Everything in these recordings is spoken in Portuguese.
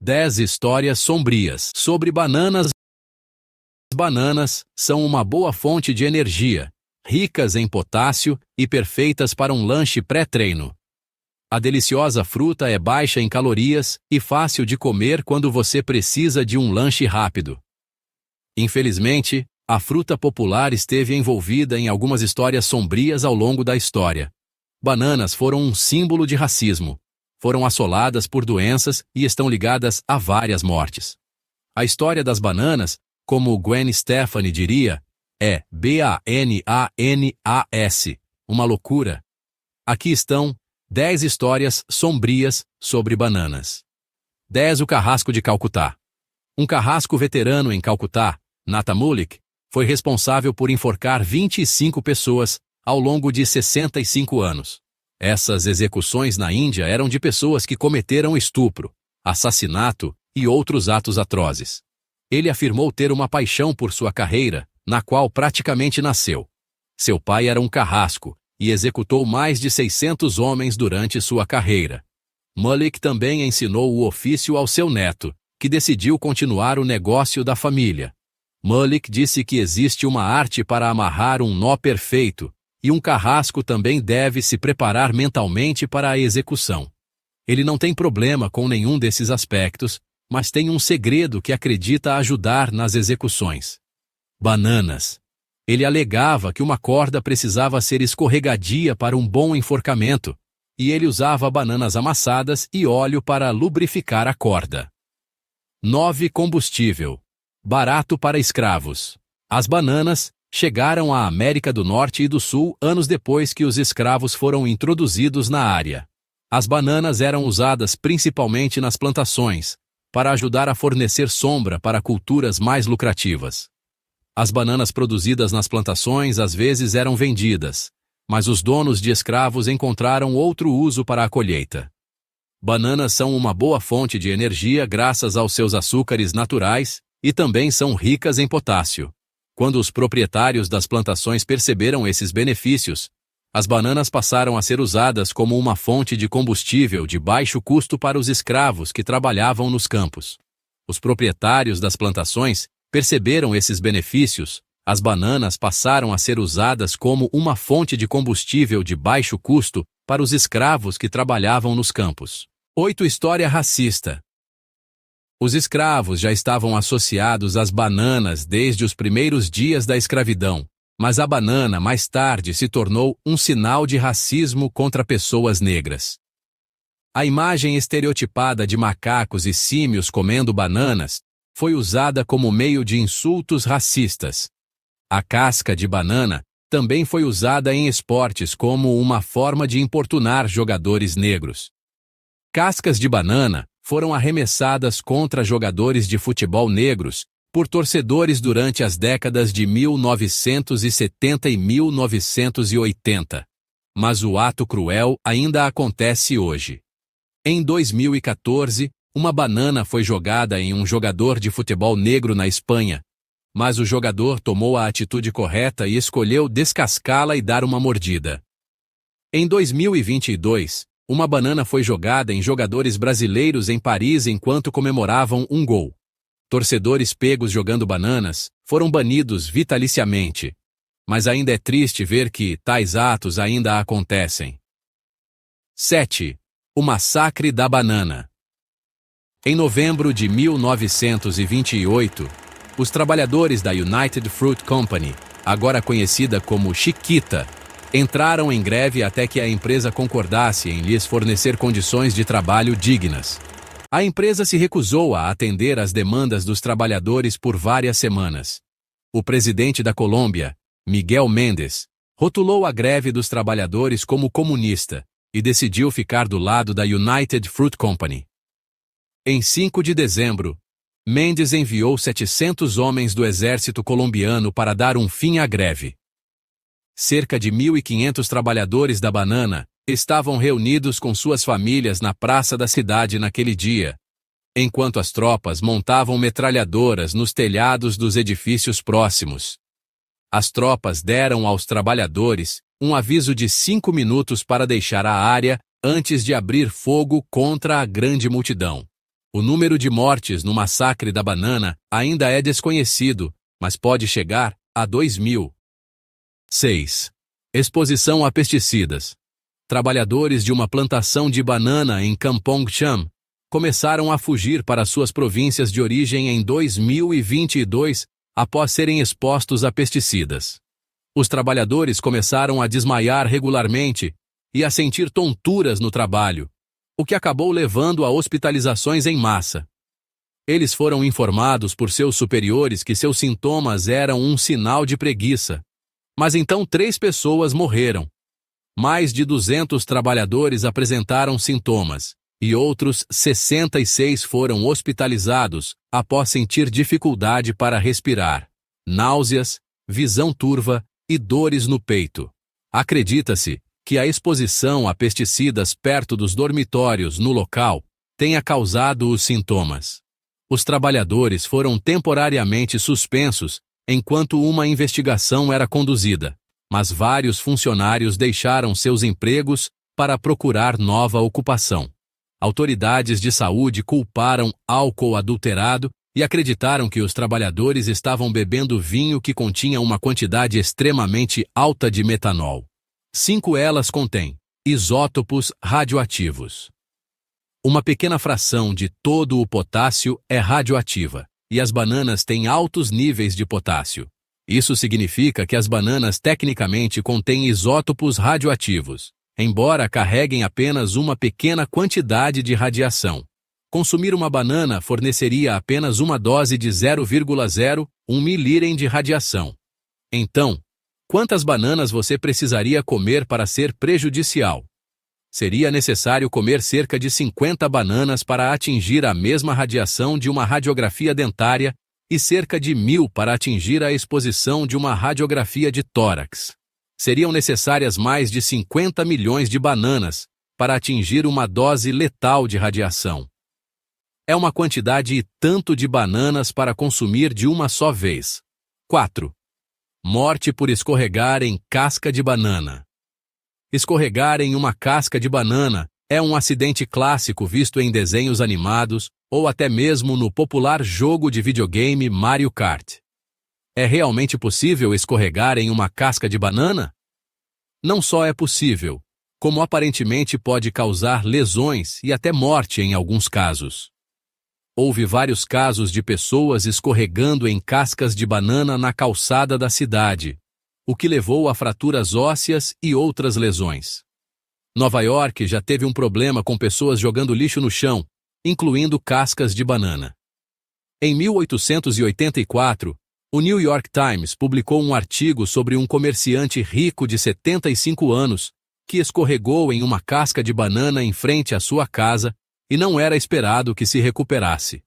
10 histórias sombrias sobre bananas. Bananas são uma boa fonte de energia, ricas em potássio e perfeitas para um lanche pré-treino. A deliciosa fruta é baixa em calorias e fácil de comer quando você precisa de um lanche rápido. Infelizmente, a fruta popular esteve envolvida em algumas histórias sombrias ao longo da história. Bananas foram um símbolo de racismo. Foram assoladas por doenças e estão ligadas a várias mortes. A história das bananas, como Gwen Stefani diria, é B-A-N-A-N-A-S, uma loucura. Aqui estão 10 histórias sombrias sobre bananas. 10. O Carrasco de Calcutá. Um carrasco veterano em Calcutá, Nata Mullick, foi responsável por enforcar 25 pessoas ao longo de 65 anos. Essas execuções na Índia eram de pessoas que cometeram estupro, assassinato e outros atos atrozes. Ele afirmou ter uma paixão por sua carreira, na qual praticamente nasceu. Seu pai era um carrasco e executou mais de 600 homens durante sua carreira. Mullick também ensinou o ofício ao seu neto, que decidiu continuar o negócio da família. Mullick disse que existe uma arte para amarrar um nó perfeito, e um carrasco também deve se preparar mentalmente para a execução. Ele não tem problema com nenhum desses aspectos, mas tem um segredo que acredita ajudar nas execuções. Bananas. Ele alegava que uma corda precisava ser escorregadia para um bom enforcamento, e ele usava bananas amassadas e óleo para lubrificar a corda. 9. Combustível. Barato para escravos. As bananas chegaram à América do Norte e do Sul anos depois que os escravos foram introduzidos na área. As bananas eram usadas principalmente nas plantações, para ajudar a fornecer sombra para culturas mais lucrativas. As bananas produzidas nas plantações às vezes eram vendidas, mas os donos de escravos encontraram outro uso para a colheita. Bananas são uma boa fonte de energia graças aos seus açúcares naturais e também são ricas em potássio. Quando os proprietários das plantações perceberam esses benefícios, as bananas passaram a ser usadas como uma fonte de combustível de baixo custo para os escravos que trabalhavam nos campos. Os proprietários das plantações perceberam esses benefícios, as bananas passaram a ser usadas como uma fonte de combustível de baixo custo para os escravos que trabalhavam nos campos. 8. História racista. Os escravos já estavam associados às bananas desde os primeiros dias da escravidão, mas a banana mais tarde se tornou um sinal de racismo contra pessoas negras. A imagem estereotipada de macacos e símios comendo bananas foi usada como meio de insultos racistas. A casca de banana também foi usada em esportes como uma forma de importunar jogadores negros. Cascas de banana foram arremessadas contra jogadores de futebol negros por torcedores durante as décadas de 1970 e 1980. Mas o ato cruel ainda acontece hoje. Em 2014, uma banana foi jogada em um jogador de futebol negro na Espanha, mas o jogador tomou a atitude correta e escolheu descascá-la e dar uma mordida. Em 2022, uma banana foi jogada em jogadores brasileiros em Paris enquanto comemoravam um gol. Torcedores pegos jogando bananas foram banidos vitaliciamente. Mas ainda é triste ver que tais atos ainda acontecem. 7. O massacre da banana. Em novembro de 1928, os trabalhadores da United Fruit Company, agora conhecida como Chiquita, entraram em greve até que a empresa concordasse em lhes fornecer condições de trabalho dignas. A empresa se recusou a atender às demandas dos trabalhadores por várias semanas. O presidente da Colômbia, Miguel Mendes, rotulou a greve dos trabalhadores como comunista e decidiu ficar do lado da United Fruit Company. Em 5 de dezembro, Mendes enviou 700 homens do exército colombiano para dar um fim à greve. Cerca de 1.500 trabalhadores da banana estavam reunidos com suas famílias na praça da cidade naquele dia, enquanto as tropas montavam metralhadoras nos telhados dos edifícios próximos. As tropas deram aos trabalhadores um aviso de 5 minutos para deixar a área antes de abrir fogo contra a grande multidão. O número de mortes no massacre da banana ainda é desconhecido, mas pode chegar a 2.000. 6. Exposição a pesticidas. Trabalhadores de uma plantação de banana em Kampong Cham começaram a fugir para suas províncias de origem em 2022 após serem expostos a pesticidas. Os trabalhadores começaram a desmaiar regularmente e a sentir tonturas no trabalho, o que acabou levando a hospitalizações em massa. Eles foram informados por seus superiores que seus sintomas eram um sinal de preguiça. Mas então 3 pessoas morreram. Mais de 200 trabalhadores apresentaram sintomas, e outros 66 foram hospitalizados após sentir dificuldade para respirar, náuseas, visão turva e dores no peito. Acredita-se que a exposição a pesticidas perto dos dormitórios no local tenha causado os sintomas. Os trabalhadores foram temporariamente suspensos enquanto uma investigação era conduzida, mas vários funcionários deixaram seus empregos para procurar nova ocupação. Autoridades de saúde culparam álcool adulterado e acreditaram que os trabalhadores estavam bebendo vinho que continha uma quantidade extremamente alta de metanol. 5 elas contêm isótopos radioativos. Uma pequena fração de todo o potássio é radioativa, e as bananas têm altos níveis de potássio. Isso significa que as bananas tecnicamente contêm isótopos radioativos, embora carreguem apenas uma pequena quantidade de radiação. Consumir uma banana forneceria apenas uma dose de 0,01 milirem de radiação. Então, quantas bananas você precisaria comer para ser prejudicial? Seria necessário comer cerca de 50 bananas para atingir a mesma radiação de uma radiografia dentária e cerca de 1.000 para atingir a exposição de uma radiografia de tórax. Seriam necessárias mais de 50 milhões de bananas para atingir uma dose letal de radiação. É uma quantidade e tanto de bananas para consumir de uma só vez. 4. Morte por escorregar em casca de banana. Escorregar em uma casca de banana é um acidente clássico visto em desenhos animados ou até mesmo no popular jogo de videogame Mario Kart. É realmente possível escorregar em uma casca de banana? Não só é possível, como aparentemente pode causar lesões e até morte em alguns casos. Houve vários casos de pessoas escorregando em cascas de banana na calçada da cidade, o que levou a fraturas ósseas e outras lesões. Nova York já teve um problema com pessoas jogando lixo no chão, incluindo cascas de banana. Em 1884, o New York Times publicou um artigo sobre um comerciante rico de 75 anos que escorregou em uma casca de banana em frente à sua casa e não era esperado que se recuperasse.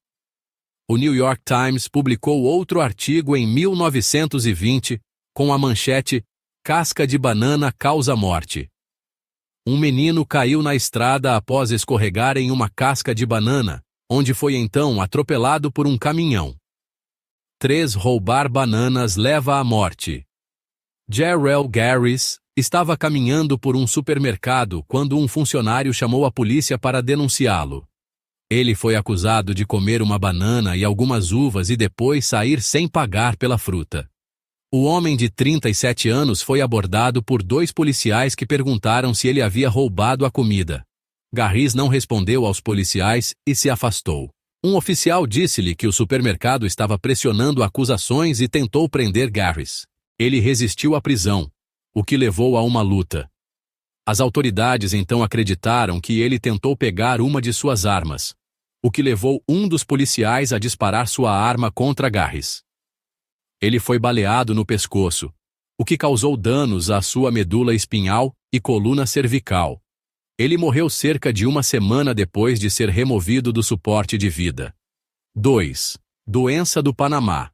O New York Times publicou outro artigo em 1920 com a manchete "Casca de banana causa morte". Um menino caiu na estrada após escorregar em uma casca de banana, onde foi então atropelado por um caminhão. 3. Roubar bananas leva à morte. Jarrell Garris estava caminhando por um supermercado quando um funcionário chamou a polícia para denunciá-lo. Ele foi acusado de comer uma banana e algumas uvas e depois sair sem pagar pela fruta. O homem de 37 anos foi abordado por 2 policiais que perguntaram se ele havia roubado a comida. Garris não respondeu aos policiais e se afastou. Um oficial disse-lhe que o supermercado estava pressionando acusações e tentou prender Garris. Ele resistiu à prisão, o que levou a uma luta. As autoridades então acreditaram que ele tentou pegar uma de suas armas, o que levou um dos policiais a disparar sua arma contra Garris. Ele foi baleado no pescoço, o que causou danos à sua medula espinhal e coluna cervical. Ele morreu cerca de uma semana depois de ser removido do suporte de vida. 2. Doença do Panamá.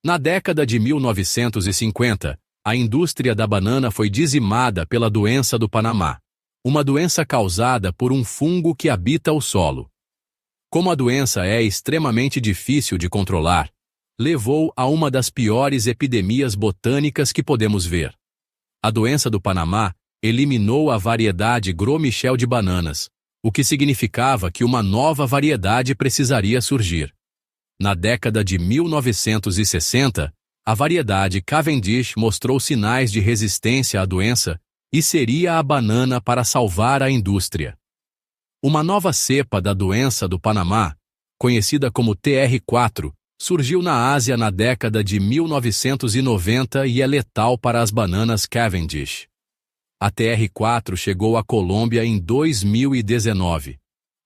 Na década de 1950, a indústria da banana foi dizimada pela doença do Panamá, uma doença causada por um fungo que habita o solo. Como a doença é extremamente difícil de controlar, levou a uma das piores epidemias botânicas que podemos ver. A doença do Panamá eliminou a variedade Gros Michel de bananas, o que significava que uma nova variedade precisaria surgir. Na década de 1960, a variedade Cavendish mostrou sinais de resistência à doença e seria a banana para salvar a indústria. Uma nova cepa da doença do Panamá, conhecida como TR4, surgiu na Ásia na década de 1990 e é letal para as bananas Cavendish. A TR4 chegou à Colômbia em 2019,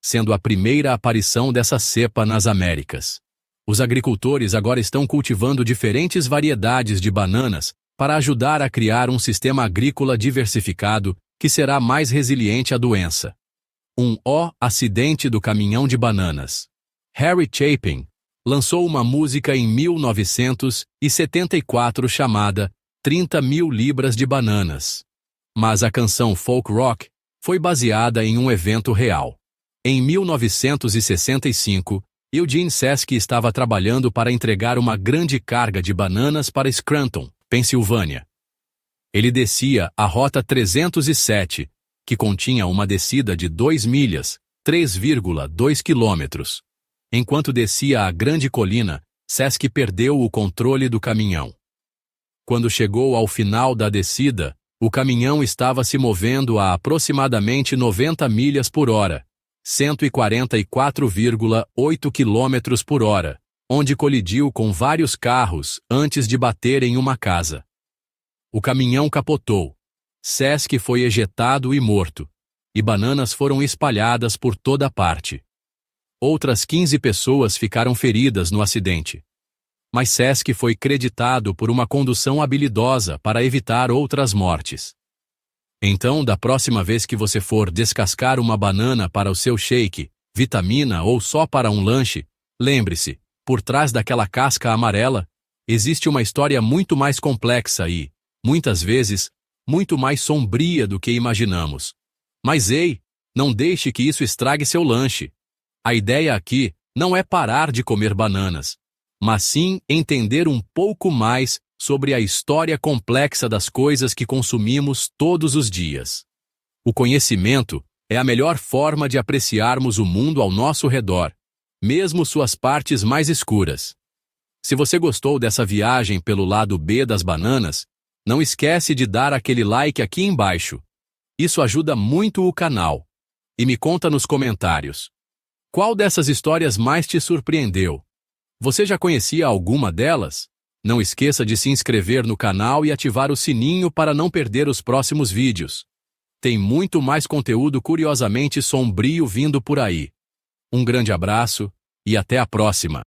sendo a primeira aparição dessa cepa nas Américas. Os agricultores agora estão cultivando diferentes variedades de bananas para ajudar a criar um sistema agrícola diversificado que será mais resiliente à doença. Acidente do caminhão de bananas. Harry Chapin lançou uma música em 1974 chamada 30 mil libras de bananas. Mas a canção folk rock foi baseada em um evento real. Em 1965, Eugene Sesky estava trabalhando para entregar uma grande carga de bananas para Scranton, Pensilvânia. Ele descia a Rota 307, que continha uma descida de 2 milhas, 3,2 quilômetros. Enquanto descia a grande colina, Sesky perdeu o controle do caminhão. Quando chegou ao final da descida, o caminhão estava se movendo a aproximadamente 90 milhas por hora, 144,8 km por hora, onde colidiu com vários carros antes de bater em uma casa. O caminhão capotou. Sesky foi ejetado e morto, e bananas foram espalhadas por toda parte. Outras 15 pessoas ficaram feridas no acidente. Mas Sesky foi creditado por uma condução habilidosa para evitar outras mortes. Então, da próxima vez que você for descascar uma banana para o seu shake, vitamina ou só para um lanche, lembre-se, por trás daquela casca amarela, existe uma história muito mais complexa e, muitas vezes, muito mais sombria do que imaginamos. Mas ei, não deixe que isso estrague seu lanche. A ideia aqui não é parar de comer bananas, mas sim entender um pouco mais sobre a história complexa das coisas que consumimos todos os dias. O conhecimento é a melhor forma de apreciarmos o mundo ao nosso redor, mesmo suas partes mais escuras. Se você gostou dessa viagem pelo lado B das bananas, não esquece de dar aquele like aqui embaixo. Isso ajuda muito o canal. E me conta nos comentários. Qual dessas histórias mais te surpreendeu? Você já conhecia alguma delas? Não esqueça de se inscrever no canal e ativar o sininho para não perder os próximos vídeos. Tem muito mais conteúdo curiosamente sombrio vindo por aí. Um grande abraço e até a próxima!